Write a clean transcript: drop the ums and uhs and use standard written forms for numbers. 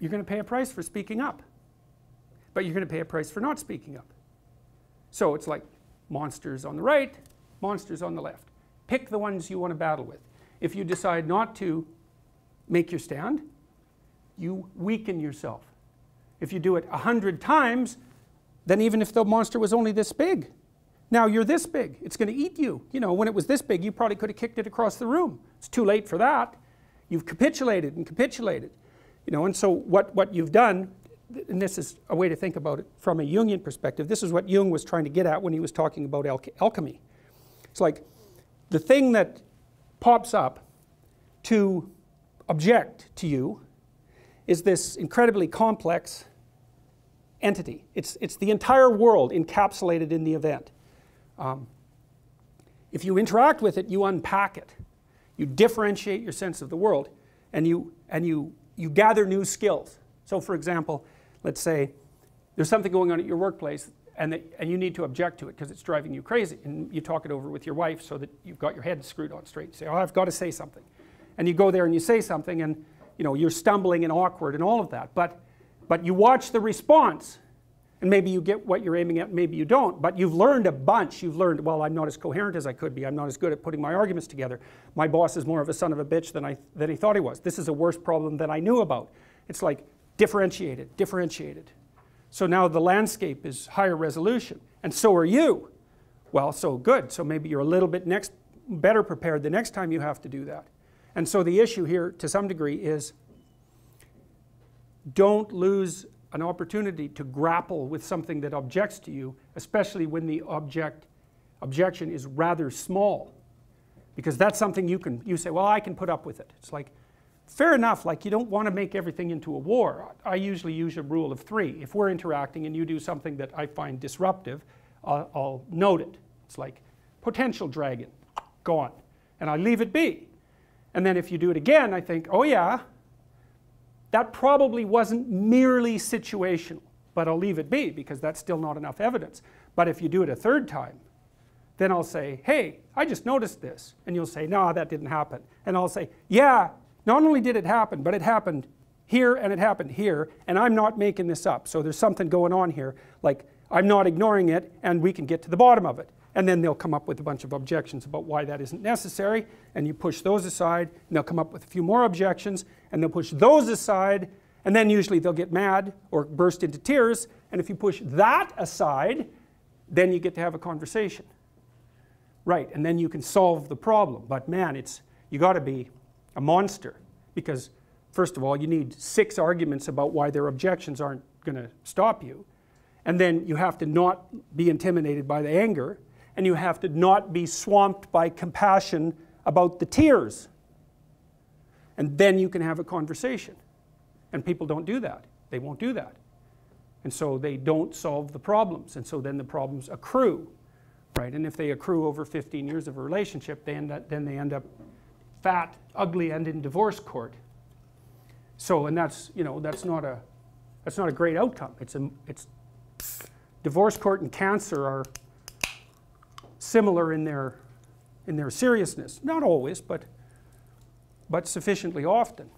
you're going to pay a price for speaking up. But you're going to pay a price for not speaking up. So it's like monsters on the right, monsters on the left. Pick the ones you want to battle with. If you decide not to make your stand, you weaken yourself. If you do it 100 times, then even if the monster was only this big, now you're this big. It's going to eat you. You know, when it was this big, you probably could have kicked it across the room. It's too late for that. You've capitulated and capitulated. You know, and so what you've done, and this is a way to think about it from a Jungian perspective, this is what Jung was trying to get at when he was talking about alchemy. It's like the thing that pops up to object to you is this incredibly complex entity. It's the entire world encapsulated in the event. If you interact with it, you unpack it. You differentiate your sense of the world, and you gather new skills. So for example, let's say there's something going on at your workplace and you need to object to it because it's driving you crazy, and you talk it over with your wife so that you've got your head screwed on straight. You say, oh, I've got to say something. And you go there and you say something, and you know, you're stumbling and awkward and all of that. But you watch the response, and maybe you get what you're aiming at, maybe you don't. But you've learned a bunch. You've learned, well, I'm not as coherent as I could be. I'm not as good at putting my arguments together. My boss is more of a son of a bitch than he thought he was. This is a worse problem than I knew about. It's like differentiated, differentiated. So now the landscape is higher resolution, and so are you. Well, so good. So maybe you're a little bit better prepared the next time you have to do that. And so the issue here, to some degree, is don't lose an opportunity to grapple with something that objects to you, especially when the objection is rather small. Because that's something you say, well, I can put up with it. It's like, fair enough, like you don't want to make everything into a war. I usually use a rule of 3. If we're interacting and you do something that I find disruptive, I'll note it. It's like, potential dragon, gone. And I leave it be. And then if you do it again, I think, oh yeah, that probably wasn't merely situational, but I'll leave it be because that's still not enough evidence. But if you do it a third time, then I'll say, hey, I just noticed this. And you'll say, no, that didn't happen. And I'll say, yeah, not only did it happen, but it happened here and it happened here, and I'm not making this up. So there's something going on here, like I'm not ignoring it, and we can get to the bottom of it. And then they'll come up with a bunch of objections about why that isn't necessary, and you push those aside, and they'll come up with a few more objections, and they'll push those aside, and then usually they'll get mad or burst into tears, and if you push that aside, then you get to have a conversation. Right, and then you can solve the problem. But man, you got to be a monster, because first of all, you need 6 arguments about why their objections aren't going to stop you, and then you have to not be intimidated by the anger, and you have to not be swamped by compassion about the tears. And then you can have a conversation. And people don't do that. They won't do that. And so they don't solve the problems. And so then the problems accrue. Right? And if they accrue over 15 years of a relationship, then they end up fat, ugly, and in divorce court. So, and that's, you know, that's not a great outcome. It's divorce court and cancer are similar in their seriousness. Not always, but sufficiently often.